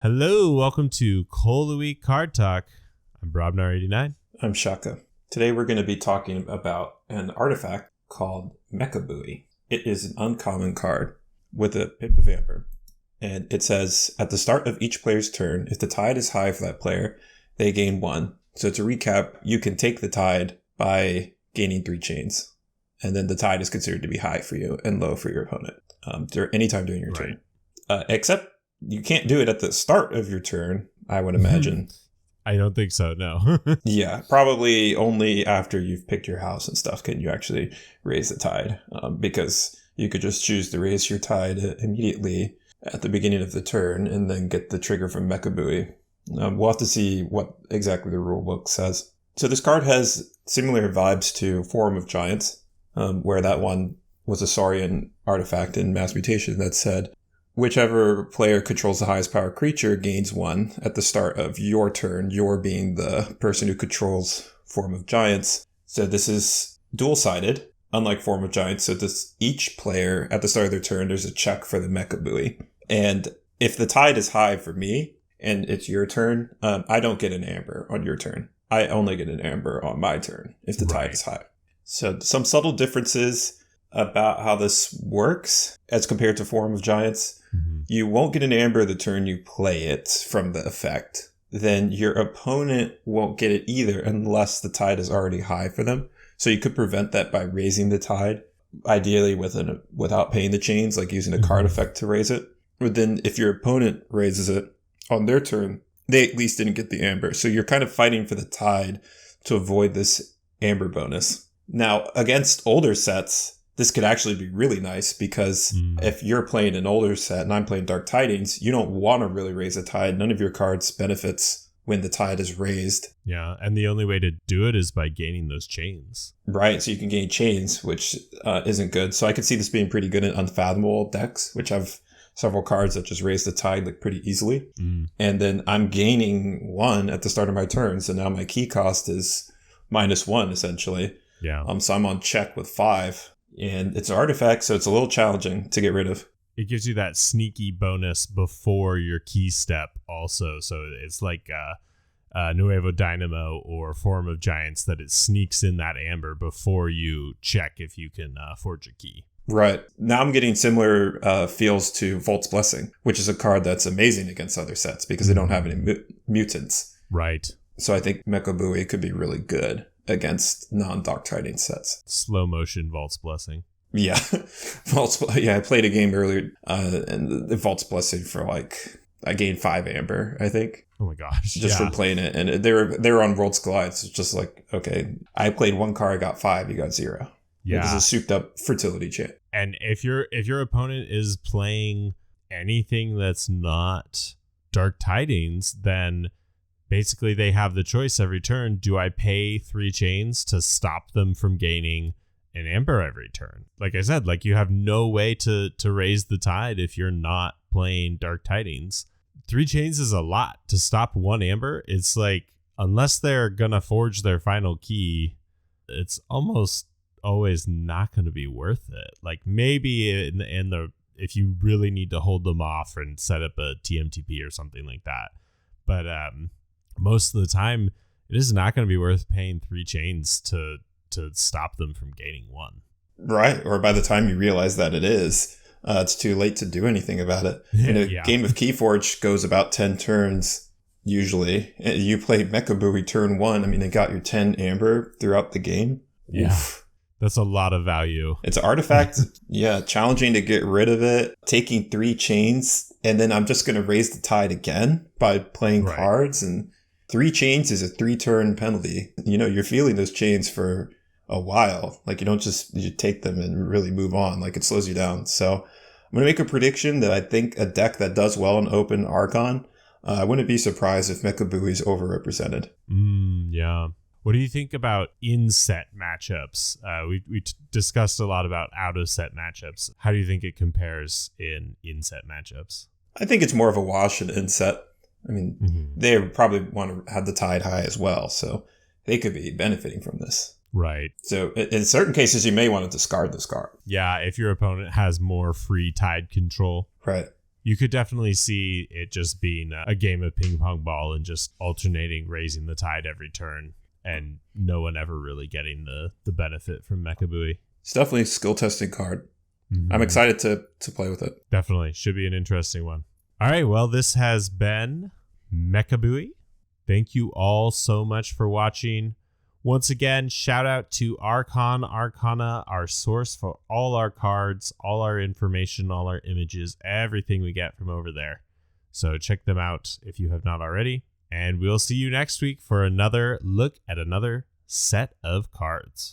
Hello, welcome to Cull the Weak Card Talk. I'm Brobnar89. I'm Shaka. Today we're going to be talking about an artifact called Mechabouy. It is an uncommon card with a pip of amber. And it says, at the start of each player's turn, if the tide is high for that player, they gain 1. So to recap, you can take the tide by gaining 3 chains. And then the tide is considered to be high for you and low for your opponent anytime during your turn. Except you can't do it at the start of your turn, I would imagine. I don't think so, no. Yeah, probably only after you've picked your house and stuff can you actually raise the tide. Because you could just choose to raise your tide immediately at the beginning of the turn and then get the trigger from Mechabouy. We'll have to see what exactly the rulebook says. So this card has similar vibes to Forum of Giants, where that one was a Saurian artifact in Mass Mutation that said, whichever player controls the highest power creature gains 1 at the start of your turn, your being the person who controls Forum of Giants. So this is dual-sided, unlike Forum of Giants. So each player, at the start of their turn, there's a check for the Mechabouy. And if the tide is high for me, and it's your turn, I don't get an amber on your turn. I only get an amber on my turn if the tide is high. So some subtle differences about how this works as compared to Forum of Giants. Mm-hmm. You won't get an amber the turn you play it from the effect. Then your opponent won't get it either unless the tide is already high for them. So you could prevent that by raising the tide, ideally without paying the chains, like using a card effect to raise it. But then if your opponent raises it on their turn, they at least didn't get the amber. So you're kind of fighting for the tide to avoid this amber bonus. Now, against older sets, this could actually be really nice because if you're playing an older set and I'm playing Dark Tidings, you don't want to really raise a tide. None of your cards benefits when the tide is raised. Yeah, and the only way to do it is by gaining those chains. Right, so you can gain chains, which isn't good. So I could see this being pretty good in Unfathomable decks, which have several cards that just raise the tide like pretty easily. And then I'm gaining 1 at the start of my turn, so now my key cost is -1 essentially. Yeah. So I'm on check with 5. And it's an artifact, so it's a little challenging to get rid of. It gives you that sneaky bonus before your key step also. So it's like Nuevo Dynamo or Forum of Giants that it sneaks in that amber before you check if you can forge a key. Right. Now I'm getting similar feels to Volt's Blessing, which is a card that's amazing against other sets because they don't have any mutants. Right. So I think Mechabouy could be really good against non-Dark Tidings sets. Slow motion Vault's Blessing. Yeah. I played a game earlier and the Vault's Blessing for I gained 5 amber, I think. Oh my gosh. Just from playing it. And they were on World's Collide. So it's just like, okay, I played 1 card, I got 5, you got 0. Yeah. It was a souped up fertility chant. And if your opponent is playing anything that's not Dark Tidings, then basically they have the choice every turn. Do I pay 3 chains to stop them from gaining an amber every turn? Like I said, you have no way to raise the tide if you're not playing Dark Tidings. 3 chains is a lot to stop 1 amber. It's like, unless they're gonna forge their final key, it's almost always not going to be worth it. Like maybe if you really need to hold them off and set up a TMTP or something like that. But most of the time, it is not going to be worth paying 3 chains to stop them from gaining 1. Right. Or by the time you realize that it's too late to do anything about it. And a game of Keyforge goes about 10 turns usually. You play Mechabouy turn 1. I mean, they got your 10 amber throughout the game. Yeah. Oof. That's a lot of value. It's an artifact. Challenging to get rid of it. Taking 3 chains. And then I'm just going to raise the tide again by playing cards. And 3 chains is a 3-turn penalty. You're feeling those chains for a while. Like you take them and really move on. Like it slows you down. So I'm going to make a prediction that I think a deck that does well in open Archon, I wouldn't be surprised if Mechabouy is overrepresented. Yeah. What do you think about in-set matchups? We discussed a lot about out-of-set matchups. How do you think it compares in in-set matchups? I think it's more of a wash in in-set. I mean, they probably want to have the tide high as well, so they could be benefiting from this. Right. So in certain cases, you may want to discard this card. Yeah, if your opponent has more free tide control. Right. You could definitely see it just being a game of ping pong ball and just alternating raising the tide every turn, and no one ever really getting the benefit from Mechabouy. It's definitely a skill testing card. Mm-hmm. I'm excited to play with it. Definitely. Should be an interesting one. All right. Well, this has been Mechabouy. Thank you all so much for watching. Once again, shout out to Arcana, our source for all our cards, all our information, all our images, everything we get from over there. So check them out if you have not already. And we'll see you next week for another look at another set of cards.